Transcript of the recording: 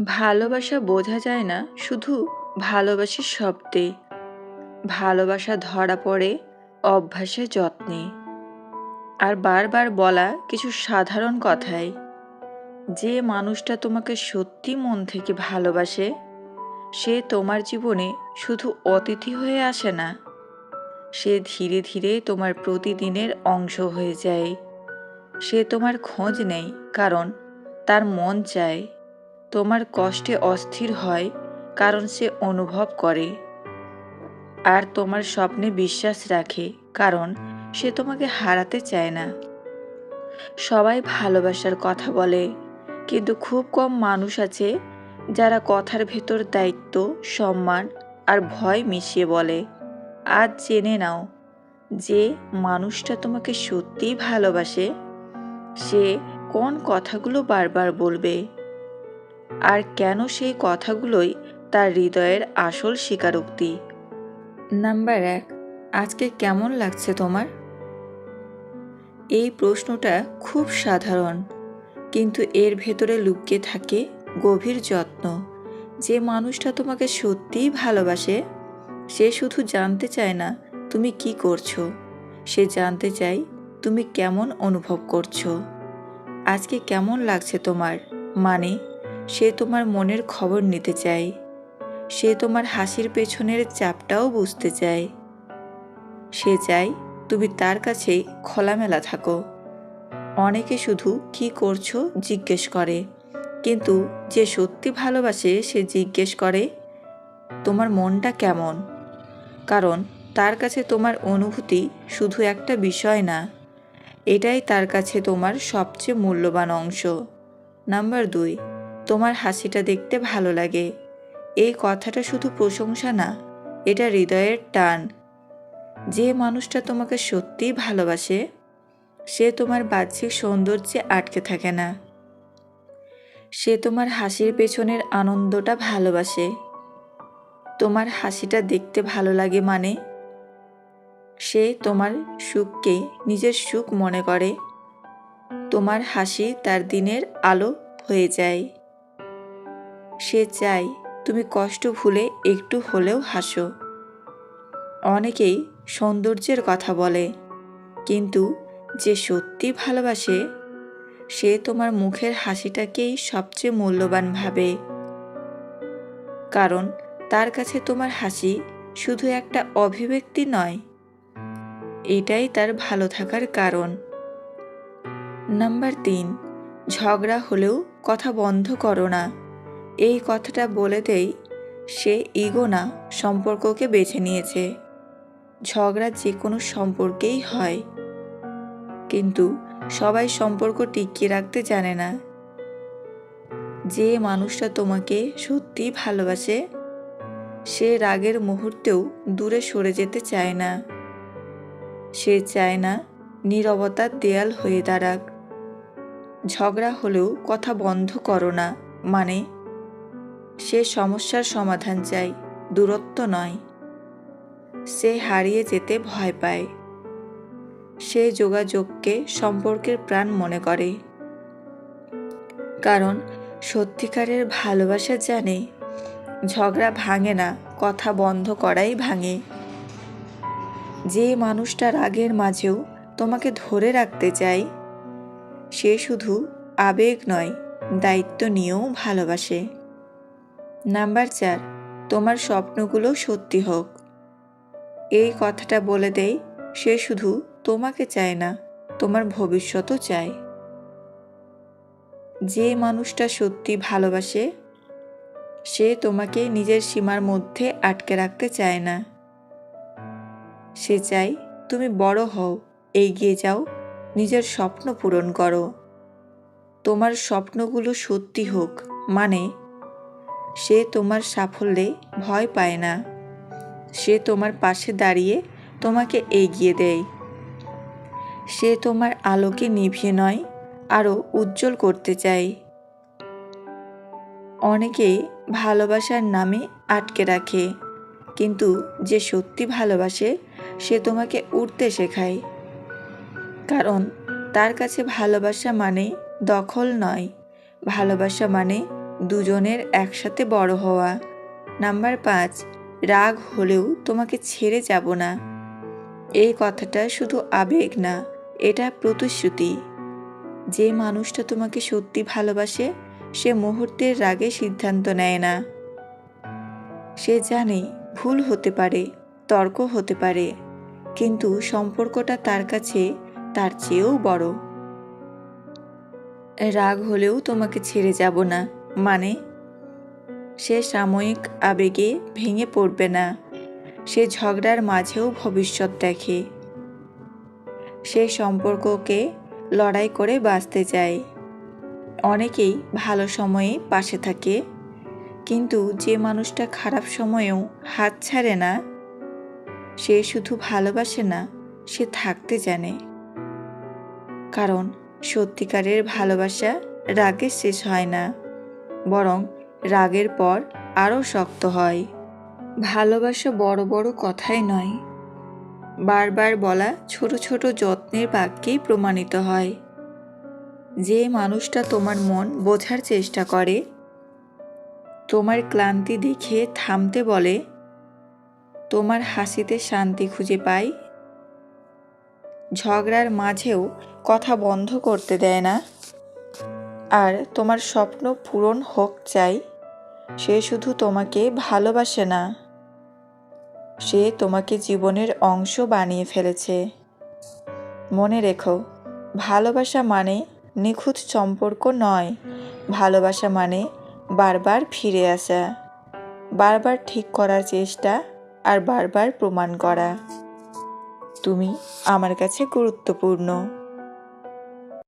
ভালোবাসা বোঝা যায় না শুধু ভালোবাসি শব্দে। ভালোবাসা ধরা পড়ে অভ্যাসে, যত্নে আর বারবার বলা কিছু সাধারণ কথায়। যে মানুষটা তোমাকে সত্যি মন থেকে ভালোবাসে, সে তোমার জীবনে শুধু অতিথি হয়ে আসে না, সে ধীরে ধীরে তোমার প্রতিদিনের অংশ হয়ে যায়। সে তোমার খোঁজ নেয় কারণ তার মন চায়, তোমার কষ্টে অস্থির হয় কারণ সে অনুভব করে, আর তোমার স্বপ্নে বিশ্বাস রাখে কারণ সে তোমাকে হারাতে চায় না। সবাই ভালোবাসার কথা বলে, কিন্তু খুব কম মানুষ আছে যারা কথার ভেতর দায়িত্ব, সম্মান আর ভয় মিশিয়ে বলে। আজ জেনে নাও, যে মানুষটা তোমাকে সত্যিই ভালোবাসে, সে কোন কথাগুলো বারবার বলবে, আর কেন সেই কথাগুলোই তার হৃদয়ের আসল স্বীকারোক্তি। নাম্বার 1, আজকে কেমন লাগছে তোমার? এই প্রশ্নটা খুব সাধারণ, কিন্তু এর ভেতরে লুকিয়ে থাকে গভীর যত্ন। যে মানুষটা তোমাকে সত্যিই ভালোবাসে, সে শুধু জানতে চায় না তুমি কি করছো, সে জানতে চায় তুমি কেমন অনুভব করছো। আজকে কেমন লাগছে তোমার মানে সে তোমার মনের খবর নিতে চায়। সে তোমার হাসির পেছনের চাপটাও বুঝতে চায়। সে চায় তুমি তার কাছেই খোলামেলা থাকো। অনেকে শুধু কি করছো জিজ্ঞেস করে, কিন্তু যে সত্যি ভালোবাসে সে জিজ্ঞেস করে তোমার মনটা কেমন। কারণ তার কাছে তোমার অনুভূতি শুধু একটা বিষয় না, এটাই তার কাছে তোমার সবচেয়ে মূল্যবান অংশ। নাম্বার 2, তোমার হাসিটা দেখতে ভালো লাগে। এই কথাটা শুধু প্রশংসা না, এটা হৃদয়ের টান। যে মানুষটা তোমাকে সত্যিই ভালোবাসে, সে তোমার বাহ্যিক সৌন্দর্যে আটকে থাকে না। সে তোমার হাসির পেছনের আনন্দটা ভালোবাসে। তোমার হাসিটা দেখতে ভালো লাগে মানে সে তোমার সুখকে নিজের সুখ মনে করে। তোমার হাসি তার দিনের আলো হয়ে যায়। সে চায় তুমি কষ্ট ভুলে একটু হলেও হাসো। অনেকেই সৌন্দর্যের কথা বলে, কিন্তু যে সত্যি ভালোবাসে, সে তোমার মুখের হাসিটাকেই সবচেয়ে মূল্যবান ভাবে। কারণ তার কাছে তোমার হাসি শুধু একটা অভিব্যক্তি নয়, এটাই তার ভালো থাকার কারণ। নাম্বার 3, ঝগড়া হলেও কথা বন্ধ করো না। এই কথাটা বলে দেই সে ইগো না, সম্পর্ককে বেছে নিয়েছে। ঝগড়া যে কোনো সম্পর্কেই হয়, কিন্তু সবাই সম্পর্ক টিকিয়ে রাখতে জানে না। যে মানুষটা তোমাকে সত্যি ভালোবাসে, সে রাগের মুহূর্তেও দূরে সরে যেতে চায় না। সে চায় না নীরবতার দেয়াল হয়ে দাঁড়াক। ঝগড়া হলেও কথা বন্ধ করো না মানে সে সমস্যার সমাধান চায়, দূরত্ব নয়। সে হারিয়ে যেতে ভয় পায়। সে যোগাযোগকে সম্পর্কের প্রাণ মনে করে। কারণ সত্যিকারের ভালোবাসা জানে ঝগড়া ভাঙে না, কথা বন্ধ করাই ভাঙে। যে মানুষটা রাগের মাঝেও তোমাকে ধরে রাখতে চায়, সে শুধু আবেগ নয়, দায়িত্ব নিয়েও ভালোবাসে। নাম্বার 4, তোমার স্বপ্নগুলো সত্যি হোক। এই কথাটা বলে দেই সে শুধু তোমাকে চায় না, তোমার ভবিষ্যতও চায়। যে মানুষটা সত্যি ভালোবাসে, সে তোমাকে নিজের সীমার মধ্যে আটকে রাখতে চায় না। সে চায় তুমি বড় হও, এগিয়ে যাও, নিজের স্বপ্ন পূরণ করো। তোমার স্বপ্নগুলো সত্যি হোক মানে সে তোমার সাফল্যে ভয় পায় না। সে তোমার পাশে দাঁড়িয়ে তোমাকে এগিয়ে দেয়। সে তোমার আলোকে নিভিয়ে নয়, আরও উজ্জ্বল করতে চায়। অনেকেই ভালোবাসার নামে আটকে রাখে, কিন্তু যে সত্যি ভালোবাসে সে তোমাকে উঠতে শেখায়। কারণ তার কাছে ভালোবাসা মানে দখল নয়, ভালোবাসা মানে দুজনের একসাথে বড় হওয়া। নাম্বার 5, রাগ হলেও তোমাকে ছেড়ে যাব না। এই কথাটা শুধু আবেগ না, এটা প্রতিশ্রুতি। যে মানুষটা তোমাকে সত্যি ভালোবাসে সে মুহূর্তের রাগে সিদ্ধান্ত নেয় না। সে জানে ভুল হতে পারে, তর্ক হতে পারে, কিন্তু সম্পর্কটা তার কাছে তার চেয়েও বড়। রাগ হলেও তোমাকে ছেড়ে যাব না মানে সে সাময়িক আবেগে ভেঙে পড়বে না। সে ঝগড়ার মাঝেও ভবিষ্যৎ দেখে। সে সম্পর্ককে লড়াই করে বাঁচতে চায়। অনেকেই ভালো সময়ে পাশে থাকে, কিন্তু যে মানুষটা খারাপ সময়েও হাত ছাড়ে না সে শুধু ভালোবাসে না, সে থাকতে জানে। কারণ সত্যিকারের ভালোবাসা রাগে শেষ হয় না, বরং রাগের পর আরও শক্ত হয়। ভালোবাসা বড় বড় কথাই নয়, বারবার বলা ছোট ছোট যত্নের বাক্যেই প্রমাণিত হয়। যে মানুষটা তোমার মন বোঝার চেষ্টা করে, তোমার ক্লান্তি দেখে থামতে বলে, তোমার হাসিতে শান্তি খুঁজে পায়, ঝগড়ার মাঝেও কথা বন্ধ করতে দেয় না, আর তোমার স্বপ্ন পূরণ হোক চাই, সে শুধু তোমাকে ভালোবাসে না, সে তোমাকে জীবনের অংশ বানিয়ে ফেলেছে। মনে রেখো, ভালোবাসা মানে নিখুঁত সম্পর্ক নয়। ভালোবাসা মানে বারবার ফিরে আসা, বারবার ঠিক করার চেষ্টা, আর বারবার প্রমাণ করা তুমি আমার কাছে গুরুত্বপূর্ণ।